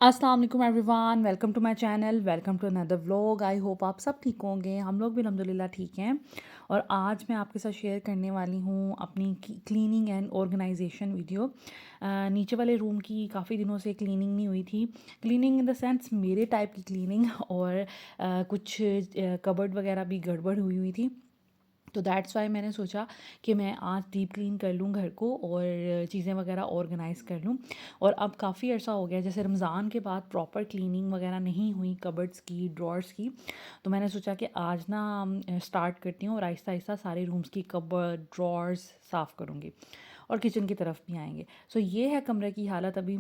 अस्सलाम वालेकुम everyone, welcome to my channel, welcome to another vlog. I hope आप सब ठीक होंगे। हम लोग भी अल्हम्दुलिल्लाह ठीक हैं। और आज मैं आपके साथ शेयर करने वाली हूँ अपनी क्लीनिंग एंड ऑर्गेनाइजेशन वीडियो। नीचे वाले रूम की काफ़ी दिनों से क्लीनिंग नहीं हुई थी। क्लीनिंग इन द सेंस मेरे टाइप की क्लीनिंग और कुछ कबर्ड वगैरह भी गड़बड़ हुई हुई थी। तो दैट्स वाई मैंने सोचा कि मैं आज डीप क्लीन कर लूँ घर को और चीज़ें वगैरह ऑर्गेनाइज़ कर लूँ। और अब काफ़ी अर्सा हो गया, जैसे रमज़ान के बाद प्रॉपर क्लीनिंग वगैरह नहीं हुई कबर्ड्स की, ड्रॉर्स की। तो मैंने सोचा कि आज ना स्टार्ट करती हूँ और आहिस्ता आहिस्ता सारे रूम्स की कबर्ड ड्रॉर्स साफ़ करूँगी और किचन की तरफ भी आएंगे। सो ये है कमरे की हालत अभी।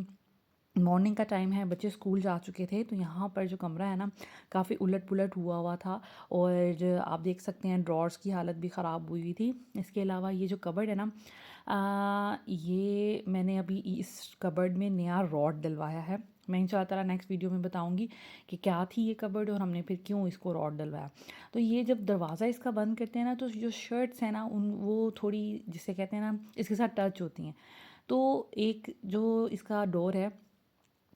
मॉर्निंग का टाइम है, बच्चे स्कूल जा चुके थे, तो यहाँ पर जो कमरा है ना काफ़ी उलट पुलट हुआ हुआ था। और आप देख सकते हैं ड्रॉर्स की हालत भी ख़राब हुई हुई थी। इसके अलावा ये जो कबर्ड है ना, ये मैंने अभी इस कबर्ड में नया रॉड डलवाया है। मैं इंशाअल्लाह नेक्स्ट वीडियो में बताऊंगी कि क्या थी ये कबर्ड और हमने फिर क्यों इसको रॉड डलवाया। तो ये जब दरवाज़ा इसका बंद करते हैं ना, तो जो शर्ट्स हैं ना उन वो थोड़ी, जिसे कहते हैं ना, इसके साथ टच होती हैं। तो एक जो इसका डोर है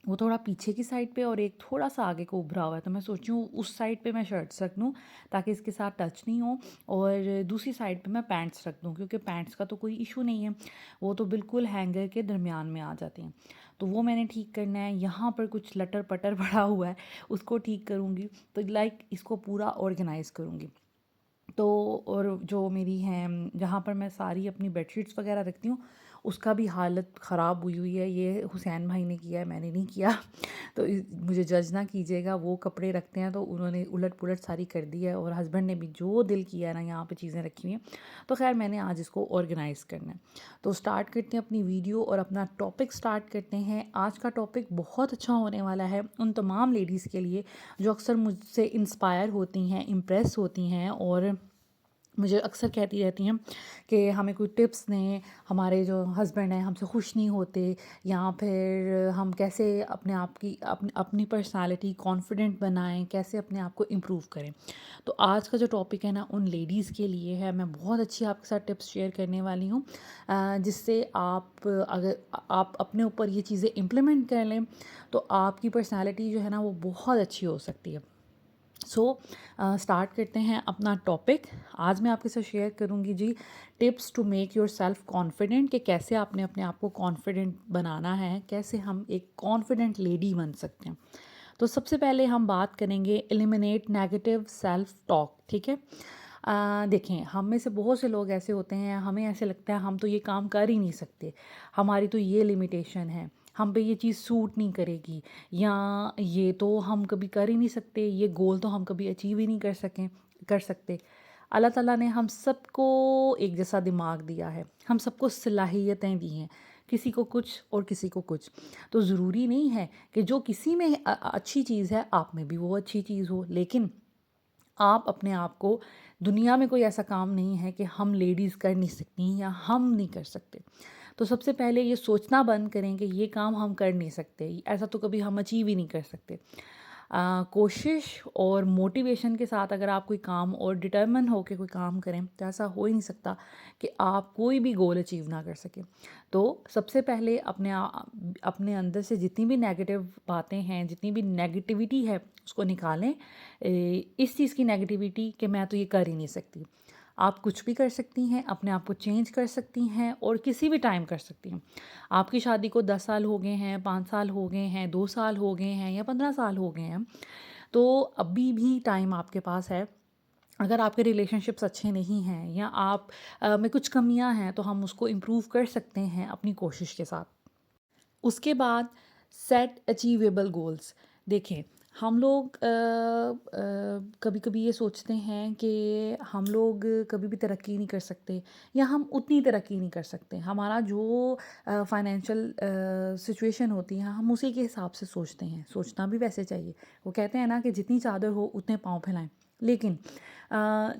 वो थोड़ा पीछे की साइड पे और एक थोड़ा सा आगे को उभरा हुआ है, तो मैं सोची हूँ उस साइड पे मैं शर्ट्स रख दूँ ताकि इसके साथ टच नहीं हो। और दूसरी साइड पे मैं पैंट्स रख दूँ, क्योंकि पैंट्स का तो कोई इशू नहीं है, वो तो बिल्कुल हैंगर के दरमियान में आ जाती हैं। तो वो मैंने ठीक करना है। यहाँ पर कुछ लटर पटर पड़ा हुआ है, उसको ठीक करूँगी। तो लाइक इसको पूरा ऑर्गेनाइज़ करूँगी। तो और जो मेरी हैं, जहाँ पर मैं सारी अपनी बेडशीट्स वगैरह रखती हूँ, उसका भी हालत ख़राब हुई हुई है। ये हुसैन भाई ने किया है, मैंने नहीं किया। तो मुझे जज ना कीजिएगा, वो कपड़े रखते हैं तो उन्होंने उलट पुलट सारी कर दी है, और हस्बैंड ने भी जो दिल किया है ना यहाँ पे चीज़ें रखी हुई हैं। तो खैर मैंने आज इसको ऑर्गेनाइज़ करना है। तो स्टार्ट करते हैं अपनी वीडियो और अपना टॉपिक स्टार्ट करते हैं। आज का टॉपिक बहुत अच्छा होने वाला है उन तमाम लेडीज़ के लिए जो अक्सर मुझसे इंस्पायर होती हैं, इम्प्रेस होती हैं और मुझे अक्सर कहती रहती हैं कि हमें कोई टिप्स दें, हमारे जो हस्बैंड हैं हमसे खुश नहीं होते, या फिर हम कैसे अपने आप की अपनी पर्सनालिटी कॉन्फिडेंट बनाएं, कैसे अपने आप को इम्प्रूव करें। तो आज का जो टॉपिक है ना उन लेडीज़ के लिए है। मैं बहुत अच्छी आपके साथ टिप्स शेयर करने वाली हूँ, जिससे आप अगर आप अपने ऊपर ये चीज़ें इम्प्लीमेंट कर लें तो आपकी पर्सनालिटी जो है ना वो बहुत अच्छी हो सकती है। सो स्टार्ट करते हैं अपना टॉपिक। आज मैं आपके साथ शेयर करूंगी जी tips to make your self confident, कि कैसे आपने अपने आप को कॉन्फिडेंट बनाना है, कैसे हम एक कॉन्फिडेंट लेडी बन सकते हैं। तो सबसे पहले हम बात करेंगे एलिमिनेट नेगेटिव सेल्फ टॉक। ठीक है, देखें, हम में से बहुत से लोग ऐसे होते हैं, हमें ऐसे लगता है हम तो ये काम कर ही नहीं सकते, हमारी तो ये लिमिटेशन है, हम पे ये चीज़ सूट नहीं करेगी, या ये तो हम कभी कर ही नहीं सकते, ये गोल तो हम कभी अचीव ही नहीं कर सकते। अल्लाह ताला ने हम सबको एक जैसा दिमाग दिया है, हम सबको सलाहियतें दी हैं, किसी को कुछ और किसी को कुछ। तो ज़रूरी नहीं है कि जो किसी में अच्छी चीज़ है आप में भी वो अच्छी चीज़ हो। लेकिन आप अपने आप को, दुनिया में कोई ऐसा काम नहीं है कि हम लेडीज़ कर नहीं सकती या हम नहीं कर सकते। तो सबसे पहले ये सोचना बंद करें कि ये काम हम कर नहीं सकते, ऐसा तो कभी हम अचीव ही नहीं कर सकते। कोशिश और मोटिवेशन के साथ अगर आप कोई काम और डिटर्मिन होकर कोई काम करें तो ऐसा हो ही नहीं सकता कि आप कोई भी गोल अचीव ना कर सकें। तो सबसे पहले अपने अंदर से जितनी भी नेगेटिव बातें हैं, जितनी भी नेगेटिविटी है, उसको निकालें। इस चीज़ की नेगेटिविटी कि मैं तो ये कर ही नहीं सकती। आप कुछ भी कर सकती हैं, अपने आप को चेंज कर सकती हैं और किसी भी टाइम कर सकती हैं। आपकी शादी को 10 साल हो गए हैं, 5 साल हो गए हैं, 2 साल हो गए हैं या 15 साल हो गए हैं, तो अभी भी टाइम आपके पास है। अगर आपके रिलेशनशिप्स अच्छे नहीं हैं या आप में कुछ कमियां हैं, तो हम उसको इम्प्रूव कर सकते हैं अपनी कोशिश के साथ। उसके बाद सेट अचीवेबल गोल्स। देखें, हम लोग कभी कभी ये सोचते हैं कि हम लोग कभी भी तरक्की नहीं कर सकते या हम उतनी तरक्की नहीं कर सकते। हमारा जो फाइनेंशियल सिचुएशन होती है हम उसी के हिसाब से सोचते हैं, सोचना भी वैसे चाहिए। वो कहते हैं ना कि जितनी चादर हो उतने पाँव फैलाएं। लेकिन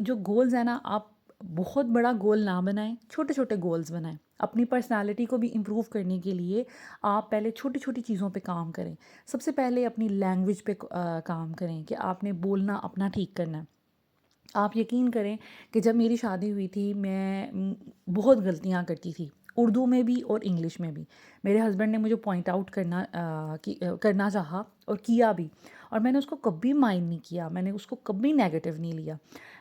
जो गोल्स हैं ना, आप बहुत बड़ा गोल ना बनाएं, छोटे छोटे गोल्स बनाएं। अपनी पर्सनालिटी को भी इम्प्रूव करने के लिए आप पहले छोटी छोटी चीज़ों पे काम करें। सबसे पहले अपनी लैंग्वेज पे काम करें कि आपने बोलना अपना ठीक करना है। आप यकीन करें कि जब मेरी शादी हुई थी, मैं बहुत गलतियाँ करती थी, उर्दू में भी और इंग्लिश में भी। मेरे हस्बैंड ने मुझे पॉइंट आउट करना चाहा और किया भी, और मैंने उसको कभी माइंड नहीं किया, मैंने उसको कभी नेगेटिव नहीं लिया।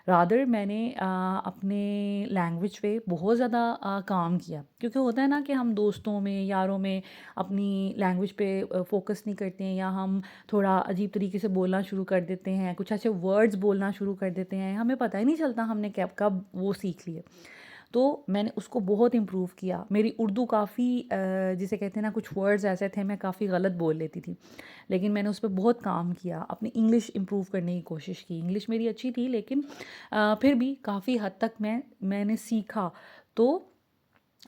रादर मैंने अपने लैंग्वेज पे बहुत ज़्यादा काम किया, क्योंकि होता है ना कि हम दोस्तों में, यारों में अपनी लैंग्वेज पे फोकस नहीं करते हैं, या हम थोड़ा अजीब तरीके से बोलना शुरू कर देते हैं, कुछ ऐसे वर्ड्स बोलना शुरू कर देते हैं, हमें पता ही नहीं चलता हमने कब कब वो सीख लिए। तो मैंने उसको बहुत इम्प्रूव किया। मेरी उर्दू काफ़ी जिसे कहते हैं ना, कुछ वर्ड्स ऐसे थे मैं काफ़ी गलत बोल लेती थी, लेकिन मैंने उस पे बहुत काम किया। अपनी इंग्लिश इम्प्रूव करने की कोशिश की। इंग्लिश मेरी अच्छी थी, लेकिन फिर भी काफ़ी हद तक मैंने सीखा। तो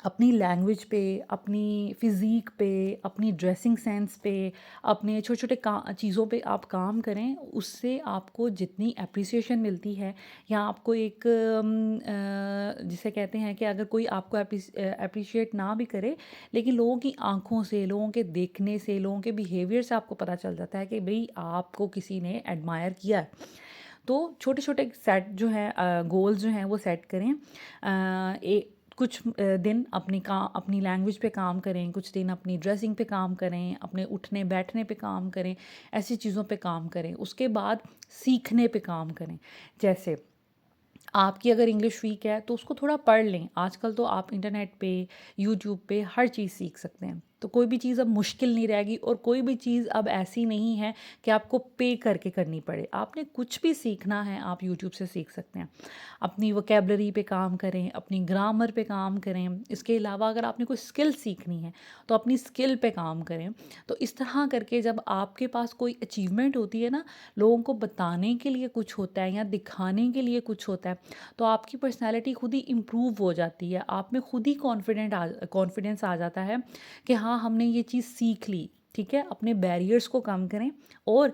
अपनी लैंग्वेज पे, अपनी फ़िज़ीक पे, अपनी ड्रेसिंग सेंस पे, अपने छोटे-छोटे का चीज़ों पे आप काम करें, उससे आपको जितनी एप्रिसिएशन मिलती है, या आपको एक जिसे कहते हैं कि अगर कोई आपको एप्रिशिएट ना भी करे, लेकिन लोगों की आँखों से, लोगों के देखने से, लोगों के बिहेवियर से आपको पता चल जाता है कि भई आपको किसी ने एडमायर किया है। तो छोटे-छोटे सेट जो हैं गोल्स जो हैं वो सेट करें। कुछ दिन अपनी लैंग्वेज पे काम करें, कुछ दिन अपनी ड्रेसिंग पे काम करें, अपने उठने बैठने पे काम करें, ऐसी चीज़ों पे काम करें। उसके बाद सीखने पे काम करें। जैसे आपकी अगर इंग्लिश वीक है तो उसको थोड़ा पढ़ लें। आजकल तो आप इंटरनेट पे, यूट्यूब पे हर चीज़ सीख सकते हैं। तो कोई भी चीज़ अब मुश्किल नहीं रहेगी, और कोई भी चीज़ अब ऐसी नहीं है कि आपको पे करके करनी पड़े। आपने कुछ भी सीखना है, आप यूट्यूब से सीख सकते हैं। अपनी वोकैबुलरी पे काम करें, अपनी ग्रामर पे काम करें। इसके अलावा अगर आपने कोई स्किल सीखनी है, तो अपनी स्किल पे काम करें। तो इस तरह करके जब आपके पास कोई अचीवमेंट होती है ना, लोगों को बताने के लिए कुछ होता है या दिखाने के लिए कुछ होता है, तो आपकी पर्सनैलिटी खुद ही इम्प्रूव हो जाती है। आप में खुद ही कॉन्फिडेंस आ जाता है कि हाँ, हमने ये चीज़ सीख ली। ठीक है? अपने बैरियर्स को कम करें, और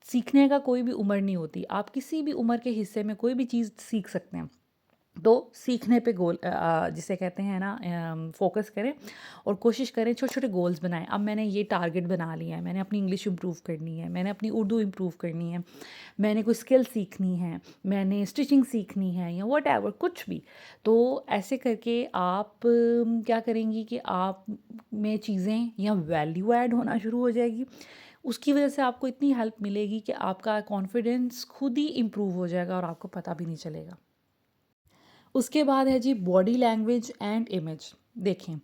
सीखने का कोई भी उम्र नहीं होती। आप किसी भी उम्र के हिस्से में कोई भी चीज़ सीख सकते हैं। तो सीखने पे जिसे कहते हैं ना, फ़ोकस करें, और कोशिश करें, छोटे-छोटे गोल्स बनाएँ। अब मैंने ये टारगेट बना लिया है, मैंने अपनी इंग्लिश इम्प्रूव करनी है, मैंने अपनी उर्दू इम्प्रूव करनी है, मैंने कोई स्किल सीखनी है, मैंने स्टिचिंग सीखनी है, या व्हाटएवर कुछ भी। तो ऐसे करके आप क्या करेंगी कि आप में चीज़ें या वैल्यू ऐड होना शुरू हो जाएगी। उसकी वज़ह से आपको इतनी हेल्प मिलेगी कि आपका कॉन्फिडेंस खुद ही इम्प्रूव हो जाएगा, और आपको पता भी नहीं चलेगा। उसके बाद है जी बॉडी लैंग्वेज एंड इमेज। देखें,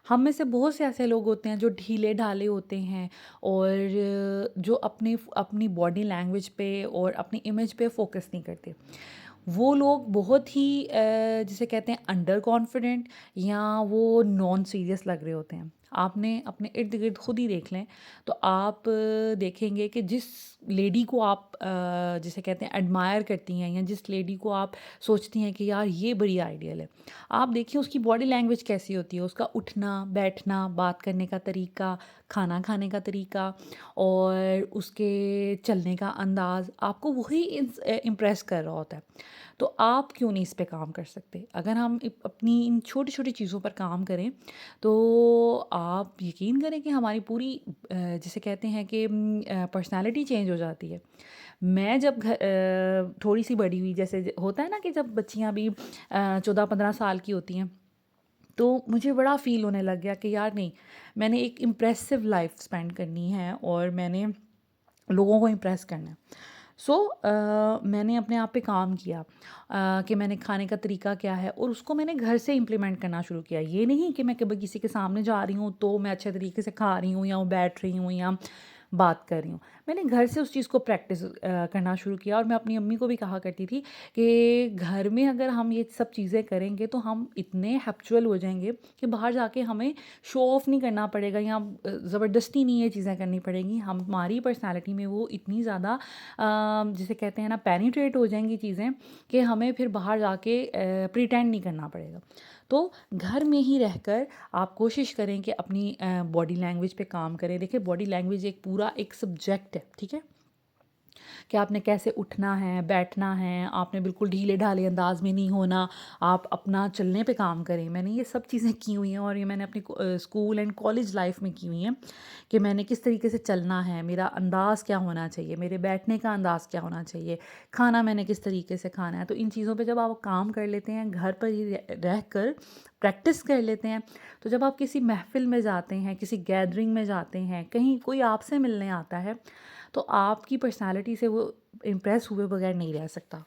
हम में से बहुत से ऐसे लोग होते हैं जो ढीले-ढाले होते हैं, और जो अपनी बॉडी लैंग्वेज पे और अपनी इमेज पे फ़ोकस नहीं करते। वो लोग बहुत ही जिसे कहते हैं अंडर कॉन्फिडेंट, या वो नॉन सीरियस लग रहे होते हैं। आपने अपने इर्द-गिर्द खुद ही देख लें, तो आप देखेंगे कि जिस लेडी को आप जिसे कहते हैं एडमायर करती हैं, या जिस लेडी को आप सोचती हैं कि यार ये बड़ी आइडियल है, आप देखिए उसकी बॉडी लैंग्वेज कैसी होती है, उसका उठना, बैठना, बात करने का तरीका, खाना खाने का तरीका, और उसके चलने का अंदाज़ आपको वही इम्प्रेस कर रहा होता है। तो आप क्यों नहीं इस पे काम कर सकते? अगर हम अपनी इन छोटी-छोटी चीज़ों पर काम करें, तो आप यकीन करें कि हमारी पूरी जिसे कहते हैं कि पर्सनैलिटी चेंज हो जाती है। मैं जब थोड़ी-सी बड़ी हुई, जैसे होता है ना कि जब बच्चियाँ भी 14-15 साल की होती हैं, तो मुझे बड़ा फ़ील होने लग गया कि यार नहीं, मैंने एक इम्प्रेसिव लाइफ़ स्पेंड करनी है, और मैंने लोगों को इम्प्रेस करना है। सो मैंने अपने आप पे काम किया, कि मैंने खाने का तरीका क्या है, और उसको मैंने घर से इम्प्लीमेंट करना शुरू किया। ये नहीं कि मैं कभी किसी के सामने जा रही हूँ तो मैं अच्छे तरीके से खा रही हूँ, या वो बैठ रही हूँ, या बात कर रही हूँ। मैंने घर से उस चीज़ को प्रैक्टिस करना शुरू किया, और मैं अपनी अम्मी को भी कहा करती थी कि घर में अगर हम ये सब चीज़ें करेंगे तो हम इतने हैप्चुअल हो जाएँगे कि बाहर जाके हमें शो ऑफ़ नहीं करना पड़ेगा, या ज़बरदस्ती नहीं ये चीज़ें करनी पड़ेंगी। हमारी पर्सनैलिटी में वो इतनी ज़्यादा जिसे कहते हैं ना पेनिट्रेट हो जाएँगी चीज़ें, कि हमें फिर बाहर जाके प्रिटेंड नहीं करना पड़ेगा। तो घर में ही रहकर आप कोशिश करें कि अपनी बॉडी लैंग्वेज पे काम करें। देखिए, बॉडी लैंग्वेज एक पूरा एक सब्जेक्ट है, ठीक है? कि आपने कैसे उठना है, बैठना है, आपने बिल्कुल ढीले-ढाले अंदाज़ में नहीं होना, आप अपना चलने पे काम करें। मैंने ये सब चीज़ें की हुई हैं, और ये मैंने अपनी स्कूल एंड कॉलेज लाइफ़ में की हुई हैं, कि मैंने किस तरीके से चलना है, मेरा अंदाज़ क्या होना चाहिए, मेरे बैठने का अंदाज़ क्या होना चाहिए, खाना मैंने किस तरीके से खाना है। तो इन चीज़ों पे जब आप काम कर लेते हैं घर पर ही रहकर, प्रैक्टिस कर लेते हैं, तो जब आप किसी महफ़िल में जाते हैं, किसी गैदरिंग में जाते हैं, कहीं कोई आपसे मिलने आता है, तो आपकी पर्सनैलिटी से वो इम्प्रेस हुए बगैर नहीं रह सकता।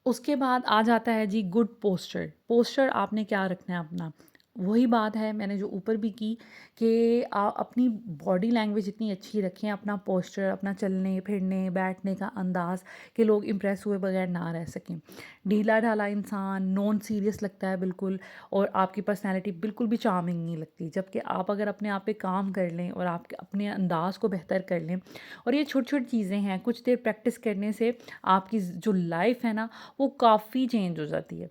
उसके बाद आ जाता है जी गुड पोस्चर। पोस्चर आपने क्या रखना है अपना, वही बात है मैंने जो ऊपर भी की कि अपनी बॉडी लैंग्वेज इतनी अच्छी रखें, अपना पोस्चर, अपना चलने फिरने बैठने का अंदाज़ कि लोग इम्प्रेस हुए बगैर ना रह सकें। ढीला ढाला इंसान नॉन सीरियस लगता है बिल्कुल, और आपकी पर्सनैलिटी बिल्कुल भी चार्मिंग नहीं लगती। जबकि आप अगर अपने आप पे काम कर लें और आप अपने अंदाज़ को बेहतर कर लें, और ये छोटी छोटी चीज़ें हैं, कुछ देर प्रैक्टिस करने से आपकी जो लाइफ है ना वो काफ़ी चेंज हो जाती है।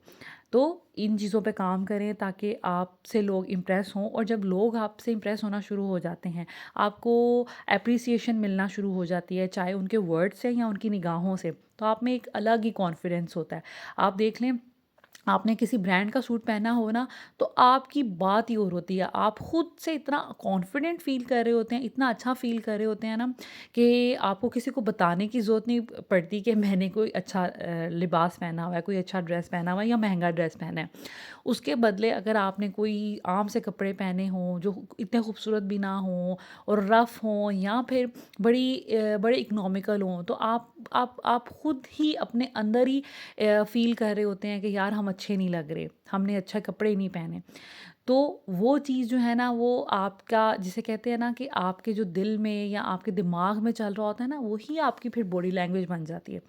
तो इन चीज़ों पे काम करें ताकि आपसे लोग इम्प्रेस हों, और जब लोग आपसे इम्प्रेस होना शुरू हो जाते हैं, आपको एप्रिसिएशन मिलना शुरू हो जाती है, चाहे उनके वर्ड से या उनकी निगाहों से, तो आप में एक अलग ही कॉन्फिडेंस होता है। आप देख लें, आपने किसी ब्रांड का सूट पहना हो ना, तो आपकी बात ही और होती है। आप खुद से इतना कॉन्फिडेंट फ़ील कर रहे होते हैं, इतना अच्छा फ़ील कर रहे होते हैं ना, कि आपको किसी को बताने की ज़रूरत नहीं पड़ती कि मैंने कोई अच्छा लिबास पहना हुआ है, कोई अच्छा ड्रेस पहना हुआ है या महँगा ड्रेस पहना है। उसके बदले अगर आपने कोई आम से कपड़े पहने हों, जो इतने खूबसूरत भी ना हों और रफ़ हों, या फिर बड़े इकोनॉमिकल हों, तो आप खुद ही अपने अंदर ही फ़ील कर रहे होते हैं कि यार हम अच्छे नहीं लग रहे, हमने अच्छे कपड़े नहीं पहने। तो वो चीज़ जो है ना, वो आपका जिसे कहते हैं ना कि आपके जो दिल में या आपके दिमाग में चल रहा होता है ना, वही आपकी फिर बॉडी लैंग्वेज बन जाती है,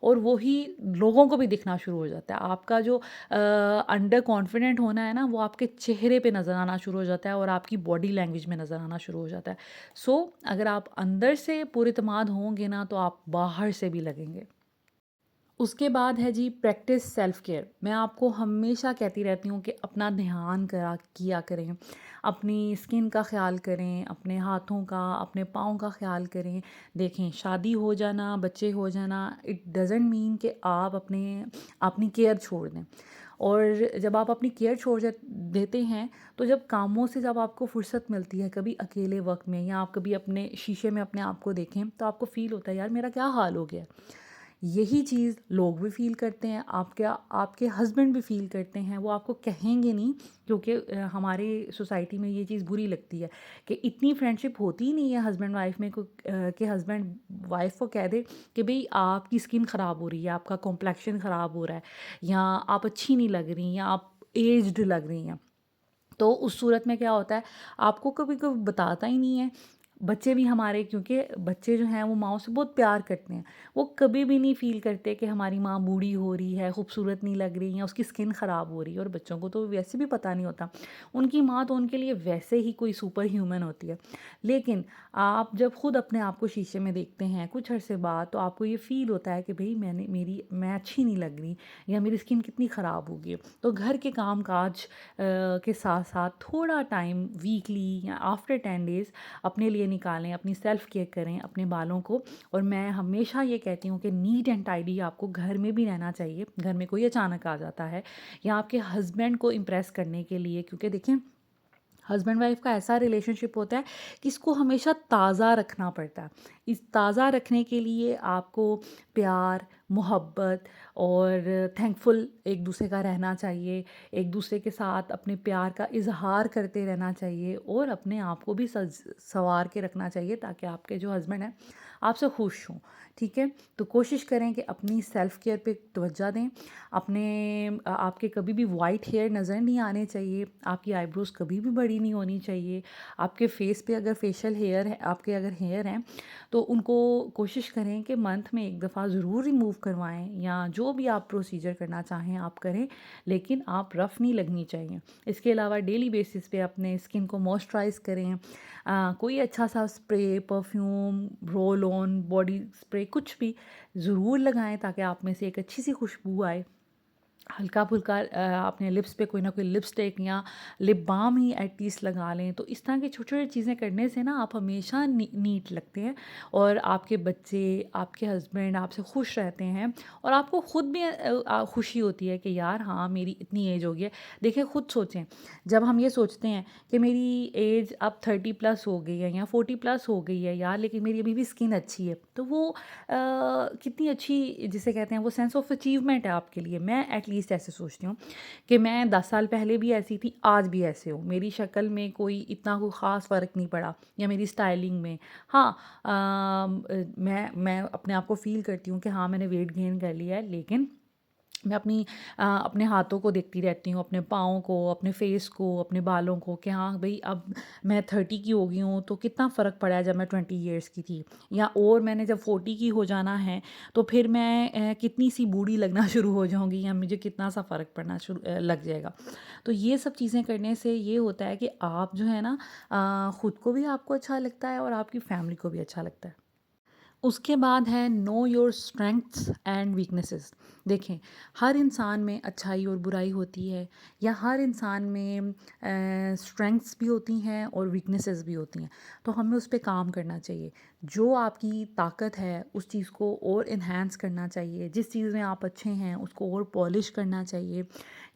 और वही लोगों को भी दिखना शुरू हो जाता है। आपका जो अंडर कॉन्फिडेंट होना है ना, वो आपके चेहरे पे नज़र आना शुरू हो जाता है और आपकी बॉडी लैंग्वेज में नज़र आना शुरू हो जाता है। सो अगर आप अंदर से पुरइत्माद होंगे ना, तो आप बाहर से भी लगेंगे। उसके बाद है जी प्रैक्टिस सेल्फ केयर। मैं आपको हमेशा कहती रहती हूँ कि अपना ध्यान करा किया करें, अपनी स्किन का ख़्याल करें, अपने हाथों का, अपने पाँव का ख़्याल करें। देखें, शादी हो जाना, बच्चे हो जाना, इट डज़न्ट मीन कि आप अपनी केयर छोड़ दें। और जब आप अपनी केयर छोड़ देते हैं, तो जब कामों से जब आपको फुर्सत मिलती है, कभी अकेले वक्त में, या आप कभी अपने शीशे में अपने आप को देखें, तो आपको फ़ील होता है यार मेरा क्या हाल हो गया। यही चीज़ लोग भी फ़ील करते हैं, आपके हस्बैंड भी फ़ील करते हैं। वो आपको कहेंगे नहीं, क्योंकि हमारे सोसाइटी में ये चीज़ बुरी लगती है कि इतनी फ्रेंडशिप होती ही नहीं है हस्बैंड वाइफ में कि हस्बैंड वाइफ को कह दे कि भई आपकी स्किन ख़राब हो रही है, आपका कॉम्प्लेक्शन ख़राब हो रहा है, या आप अच्छी नहीं लग रही, या आप एज्ड लग रही हैं। तो उस सूरत में क्या होता है, आपको कभी कोई बताता ही नहीं है। बच्चे भी हमारे, क्योंकि बच्चे जो हैं वो माँओं से बहुत प्यार करते हैं, वो कभी भी नहीं फ़ील करते कि हमारी माँ बूढ़ी हो रही है, खूबसूरत नहीं लग रही, या उसकी स्किन ख़राब हो रही है। और बच्चों को तो वैसे भी पता नहीं होता, उनकी माँ तो उनके लिए वैसे ही कोई सुपर ह्यूमन होती है। लेकिन आप जब खुद अपने आप को शीशे में देखते हैं कुछ अरसे बाद, तो आपको ये फ़ील होता है कि भाई मैं अच्छी नहीं लग रही, या मेरी स्किन कितनी ख़राब हो गई है। तो घर के काम काज के साथ साथ थोड़ा टाइम वीकली या आफ्टर 10 डेज़ अपने लिए निकालें, अपनी सेल्फ केयर करें, अपने बालों को। और मैं हमेशा ये कहती हूँ कि नीट एंड टाइडी आपको घर में भी रहना चाहिए। घर में कोई अचानक आ जाता है, या आपके हस्बैंड को इम्प्रेस करने के लिए, क्योंकि देखें, हस्बैंड वाइफ का ऐसा रिलेशनशिप होता है कि इसको हमेशा ताज़ा रखना पड़ता है। इस ताज़ा रखने के लिए आपको प्यार, मोहब्बत और थैंकफुल एक दूसरे का रहना चाहिए। एक दूसरे के साथ अपने प्यार का इज़हार करते रहना चाहिए, और अपने आप को भी सँवार के रखना चाहिए, ताकि आपके जो हस्बैंड हैं आपसे खुश हों। ठीक है? तो कोशिश करें कि अपनी सेल्फ केयर पे तवज्जो दें। आपके कभी भी वाइट हेयर नज़र नहीं आने चाहिए, आपकी आईब्रोज़ कभी भी बड़ी नहीं होनी चाहिए। आपके फेस पे अगर फेशियल हेयर है, आपके अगर हेयर हैं, तो उनको कोशिश करें कि मंथ में एक दफ़ा ज़रूर रिमूव करवाएं, या जो भी आप प्रोसीजर करना चाहें आप करें, लेकिन आप रफ़ नहीं लगनी चाहिए। इसके अलावा डेली बेसिस पे अपने स्किन को मॉइस्चराइज़ करें। कोई अच्छा सा spray, perfume, roll on, body spray कुछ भी ज़रूर लगाएं, ताकि आप में से एक अच्छी सी खुशबू आए। हल्का-फुल्का अपने लिप्स पे कोई ना कोई लिपस्टिक या लिप बाम ही एटलीस्ट लगा लें। तो इस तरह की छोटी-छोटी चीज़ें करने से ना आप हमेशा नीट लगते हैं, और आपके बच्चे, आपके हस्बैंड आपसे खुश रहते हैं, और आपको खुद भी खुशी होती है कि यार हाँ, मेरी इतनी एज हो गई है। देखिए, खुद सोचें, जब हम ये सोचते हैं कि मेरी एज अब 30 प्लस हो गई है या 40 प्लस हो गई है यार, लेकिन मेरी अभी भी स्किन अच्छी है, तो वो कितनी अच्छी, जिसे कहते हैं, वो सेंस ऑफ अचीवमेंट है आपके लिए। मैं एटलीस्ट ऐसे सोचती हूँ कि मैं 10 साल पहले भी ऐसी थी, आज भी ऐसे हूँ। मेरी शक्ल में कोई इतना कोई ख़ास फ़र्क नहीं पड़ा या मेरी स्टाइलिंग में। हाँ, मैं अपने आप को फ़ील करती हूँ कि हाँ, मैंने वेट गेन कर लिया है, लेकिन मैं अपने हाथों को देखती रहती हूँ, अपने पाँव को, अपने फेस को, अपने बालों को कि हाँ भई अब मैं 30 की हो गई हूँ, तो कितना फ़र्क पड़ा है जब मैं 20 इयर्स की थी। या और मैंने जब 40 की हो जाना है, तो फिर मैं कितनी सी बूढ़ी लगना शुरू हो जाऊँगी या मुझे कितना सा फ़र्क पड़ना लग जाएगा। तो ये सब चीज़ें करने से ये होता है कि आप जो है ना, खुद को भी आपको अच्छा लगता है और आपकी फैमिली को भी अच्छा लगता है। उसके बाद है know your strengths and weaknesses. देखें, हर इंसान में अच्छाई और बुराई होती है, या हर इंसान में स्ट्रेंथ्स भी होती हैं और वीकनेसेस भी होती हैं। तो हमें उस पे काम करना चाहिए। जो आपकी ताकत है उस चीज़ को और इन्हांस करना चाहिए। जिस चीज़ में आप अच्छे हैं उसको और पॉलिश करना चाहिए,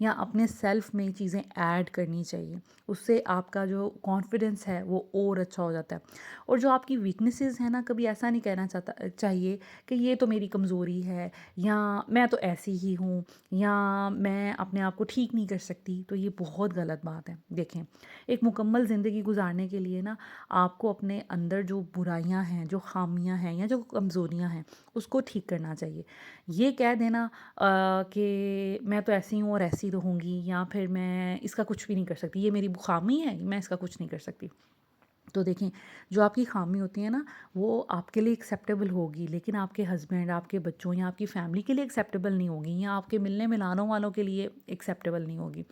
या अपने सेल्फ में चीज़ें ऐड करनी चाहिए। उससे आपका जो कॉन्फिडेंस है वो और अच्छा हो जाता है। और जो आपकी वीकनेसेस हैं ना, कभी ऐसा नहीं कहना चाहिए कि ये तो मेरी कमज़ोरी है, या मैं तो ऐसी ही हूँ, या मैं अपने आप को ठीक नहीं कर सकती। तो ये बहुत गलत बात है। देखें, एक मुकम्मल ज़िंदगी गुजारने के लिए ना, आपको अपने अंदर जो बुराइयां हैं, जो खामियां हैं या जो कमज़ोरियां हैं, उसको ठीक करना चाहिए। ये कह देना कि मैं तो ऐसी हूँ और ऐसी रहूँगी, या फिर मैं इसका कुछ भी नहीं कर सकती, ये मेरी खामी है, मैं इसका कुछ नहीं कर सकती। तो देखें, जो आपकी ख़ामी होती है ना, वो आपके लिए एक्सेप्टेबल होगी, लेकिन आपके हस्बैंड, आपके बच्चों या आपकी फ़ैमिली के लिए एक्सेप्टेबल नहीं होगी, या आपके मिलने मिलानों वालों के लिए एक्सेप्टेबल नहीं होगी।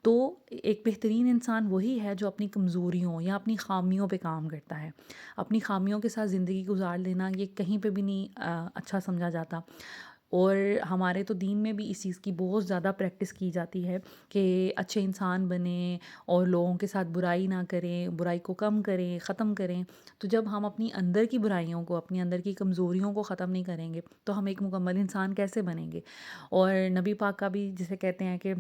तो एक बेहतरीन इंसान वही है जो अपनी कमज़ोरियों या अपनी ख़ामियों पे काम करता है। अपनी ख़ामियों के साथ ज़िंदगी गुजार लेना ये कहीं पे भी नहीं अच्छा समझा जाता। और हमारे तो दीन में भी इस चीज़ की बहुत ज़्यादा प्रैक्टिस की जाती है कि अच्छे इंसान बने और लोगों के साथ बुराई ना करें, बुराई को कम करें, ख़त्म करें। तो जब हम अपनी अंदर की बुराइयों को, अपनी अंदर की कमज़ोरियों को ख़त्म नहीं करेंगे, तो हम एक मुकम्मल इंसान कैसे बनेंगे? और नबी पाक का भी जिसे कहते हैं कि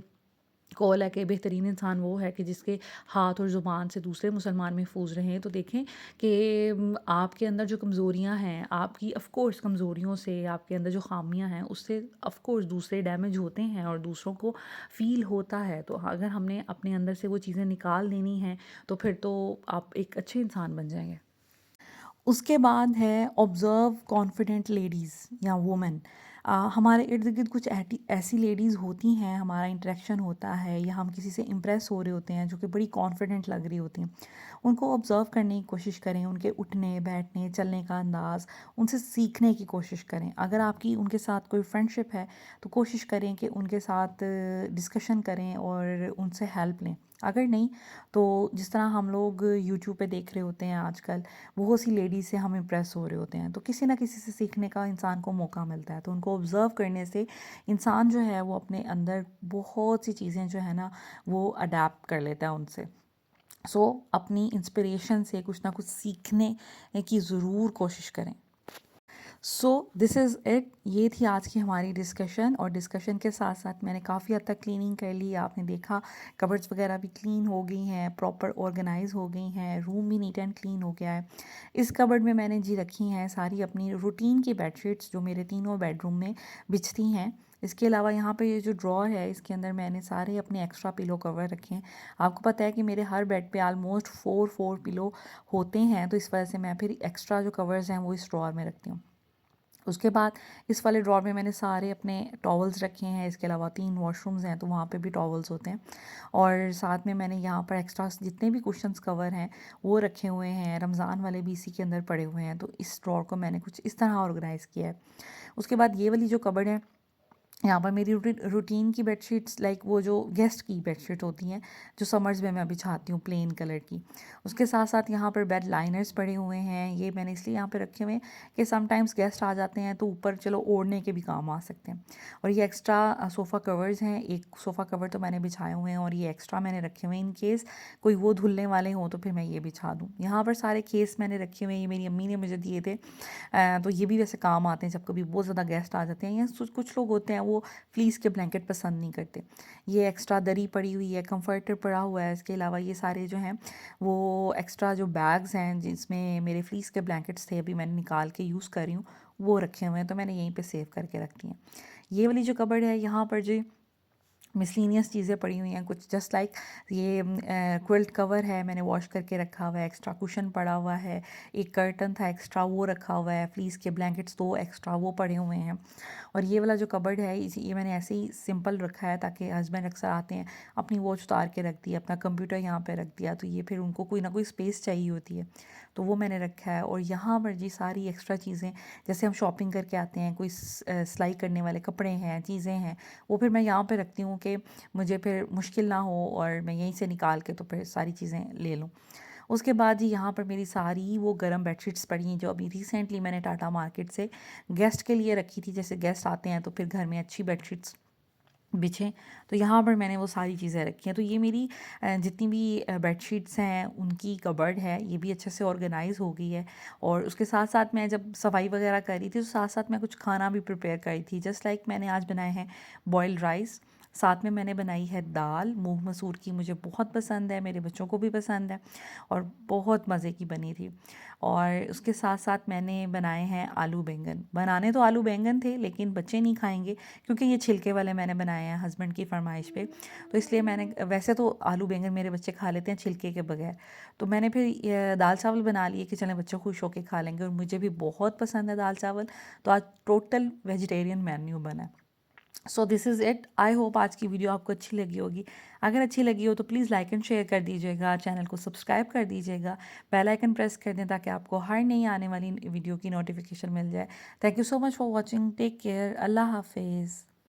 कौल है कि बेहतरीन इंसान वो है कि जिसके हाथ और ज़ुबान से दूसरे मुसलमान महफूज रहें। तो देखें कि आपके अंदर जो कमज़ोरियाँ हैं, आपकी ऑफ़ कोर्स कमज़ोरियों से, आपके अंदर जो ख़ामियाँ हैं, उससे ऑफ़ कोर्स दूसरे डैमेज होते हैं और दूसरों को फ़ील होता है। तो अगर हमने अपने अंदर से वो चीज़ें निकाल देनी हैं, तो फिर तो आप एक अच्छे इंसान बन जाएँगे। उसके बाद है ऑब्ज़र्व कॉन्फिडेंट लेडीज़ या वुमेन। हमारे इर्द गिर्द कुछ ऐसी लेडीज़ होती हैं, हमारा इंटरेक्शन होता है या हम किसी से इम्प्रेस हो रहे होते हैं जो कि बड़ी कॉन्फिडेंट लग रही होती हैं। उनको ऑब्ज़र्व करने की कोशिश करें, उनके उठने बैठने चलने का अंदाज़, उनसे सीखने की कोशिश करें। अगर आपकी उनके साथ कोई फ्रेंडशिप है तो कोशिश करें कि उनके साथ डिस्कशन करें और उनसे हेल्प लें। अगर नहीं, तो जिस तरह हम लोग यूट्यूब पे देख रहे होते हैं आजकल, बहुत सी लेडीज़ से हम इम्प्रेस हो रहे होते हैं, तो किसी ना किसी से सीखने का इंसान को मौका मिलता है। तो उनको ऑब्ज़र्व करने से इंसान जो है वो अपने अंदर बहुत सी चीज़ें जो है ना, वो अडेप्ट कर लेता है उनसे। सो अपनी इंस्पिरेशन से कुछ ना कुछ सीखने की ज़रूर कोशिश करें। So this is it. ये थी आज की हमारी डिस्कशन, और डिस्कशन के साथ साथ मैंने काफ़ी हद तक क्लीनिंग कर ली। आपने देखा कबर्ड्स वगैरह भी क्लीन हो गई हैं, प्रॉपर ऑर्गेनाइज हो गई हैं, रूम भी नीट एंड क्लीन हो गया है। इस कबर्ड में मैंने जी रखी हैं सारी अपनी रूटीन की बेडशीट्स जो मेरे तीनों बेडरूम में बिछती हैं। इसके अलावा यहाँ पे ये जो ड्रॉर है, इसके अंदर मैंने सारे अपने एक्स्ट्रा पिलो कवर रखे हैं। आपको पता है कि मेरे हर बेड पे ऑलमोस्ट 4 पिलो होते हैं, तो इस वजह से मैं फिर एक्स्ट्रा जो कवर्स हैं वो इस ड्रॉर में रखती हूँ। उसके बाद इस वाले ड्रॉर में मैंने सारे अपने टॉवल्स रखे हैं। इसके अलावा 3 वॉशरूम्स हैं, तो वहाँ पे भी टॉवल्स होते हैं। और साथ में मैंने यहाँ पर एक्स्ट्रा जितने भी कुशन्स कवर हैं वो रखे हुए हैं। रमज़ान वाले भी इसी के अंदर पड़े हुए हैं। तो इस ड्रॉर को मैंने कुछ इस तरह ऑर्गेनाइज़ किया है। उसके बाद ये वाली जो कबर्ड है, यहाँ पर मेरी रूटीन की बेडशीट्स, लाइक वो जो गेस्ट की बेडशीट होती हैं जो समर्स में मैं बिछाती हूँ, प्लेन कलर की। उसके साथ साथ यहाँ पर बेड लाइनर्स पड़े हुए हैं। ये मैंने इसलिए यहाँ पे रखे हुए हैं कि समटाइम्स गेस्ट आ जाते हैं तो ऊपर चलो ओढ़ने के भी काम आ सकते हैं। और ये एक्स्ट्रा सोफ़ा कवर्स हैं। एक सोफ़ा कवर तो मैंने बिछाए हुए हैं और ये एक्स्ट्रा मैंने रखे हुए हैं इन केस कोई वो धुलने वाले हों तो फिर मैं ये बिछा दूँ। यहाँ पर सारे केस मैंने रखे हुए हैं, ये मेरी अम्मी ने मुझे दिए थे। तो ये भी वैसे काम आते हैं जब कभी बहुत ज़्यादा गेस्ट आ जाते हैं, या कुछ लोग होते हैं वो फ्लीस के ब्लैंकेट पसंद नहीं करते। ये एक्स्ट्रा दरी पड़ी हुई है, कंफर्टर पड़ा हुआ है। इसके अलावा ये सारे जो हैं वो एक्स्ट्रा जो बैग्स हैं जिसमें मेरे फ्लीस के ब्लैंकेट्स थे, अभी मैंने निकाल के यूज़ कर रही हूँ, वो रखे हुए हैं। तो मैंने यहीं पे सेव करके रखती हैं। ये वाली जो कबर्ड है यहाँ पर जी मिसलिनियस चीज़ें पड़ी हुई हैं कुछ, जस्ट लाइक ये क्विल्ट कवर है, मैंने वॉश करके रखा हुआ है, एक्स्ट्रा कुशन पड़ा हुआ है, एक कर्टन था एक्स्ट्रा वो रखा हुआ है, फ्लीस के ब्लैंकेट्स 2 एक्स्ट्रा वो पड़े हुए हैं। और ये वाला जो कबर्ड है ये मैंने ऐसे ही सिंपल रखा है ताकि हस्बैंड अक्सर आते हैं, अपनी वॉच उतार के रख दी, अपना कंप्यूटर यहाँ पे रख दिया, तो ये फिर उनको कोई ना कोई स्पेस चाहिए होती है, तो वो मैंने रखा है। और यहाँ पर जी सारी एक्स्ट्रा चीज़ें, जैसे हम शॉपिंग करके आते हैं, कोई सिलाई करने वाले कपड़े हैं, चीज़ें हैं, वो फिर मैं यहाँ पे रखती हूँ कि मुझे फिर मुश्किल ना हो और मैं यहीं से निकाल के तो फिर सारी चीज़ें ले लूँ। उसके बाद जी यहाँ पर मेरी सारी वो गरम बेडशीट्स पड़ी हैं जो अभी रिसेंटली मैंने टाटा मार्केट से गेस्ट के लिए रखी थी, जैसे गेस्ट आते हैं तो फिर घर में अच्छी बेडशीट्स बिछें, तो यहाँ पर मैंने वो सारी चीज़ें रखी हैं। तो ये मेरी जितनी भी बेडशीट्स हैं उनकी कबर्ड है, ये भी अच्छे से ऑर्गेनाइज़ हो गई है। और उसके साथ साथ मैं जब सफाई वगैरह कर रही थी तो साथ साथ मैं कुछ खाना भी प्रिपेयर कर रही थी, जस्ट लाइक मैंने आज बनाए हैं बॉइल्ड राइस, साथ में मैंने बनाई है दाल मूंग मसूर की, मुझे बहुत पसंद है, मेरे बच्चों को भी पसंद है और बहुत मज़े की बनी थी। और उसके साथ साथ मैंने बनाए हैं आलू बैंगन, बनाने तो आलू बैंगन थे लेकिन बच्चे नहीं खाएंगे क्योंकि ये छिलके वाले मैंने बनाए हैं हस्बैंड की फरमाइश पे, तो इसलिए मैंने, वैसे तो आलू बैंगन मेरे बच्चे खा लेते हैं छिलके के बगैर, तो मैंने फिर ये दाल चावल बना लिए कि चलें बच्चे खुश होकर खा लेंगे और मुझे भी बहुत पसंद है दाल चावल, तो आज टोटल वेजिटेरियन मेन्यू बना है। So this is it, I hope आज की वीडियो आपको अच्छी लगी होगी। अगर अच्छी लगी हो तो प्लीज़ लाइक एंड शेयर कर दीजिएगा, चैनल को सब्सक्राइब कर दीजिएगा, बेल आइकन प्रेस कर दें ताकि आपको हर नई आने वाली वीडियो की नोटिफिकेशन मिल जाए। Thank you so much for watching, take care, Allah हाफिज़।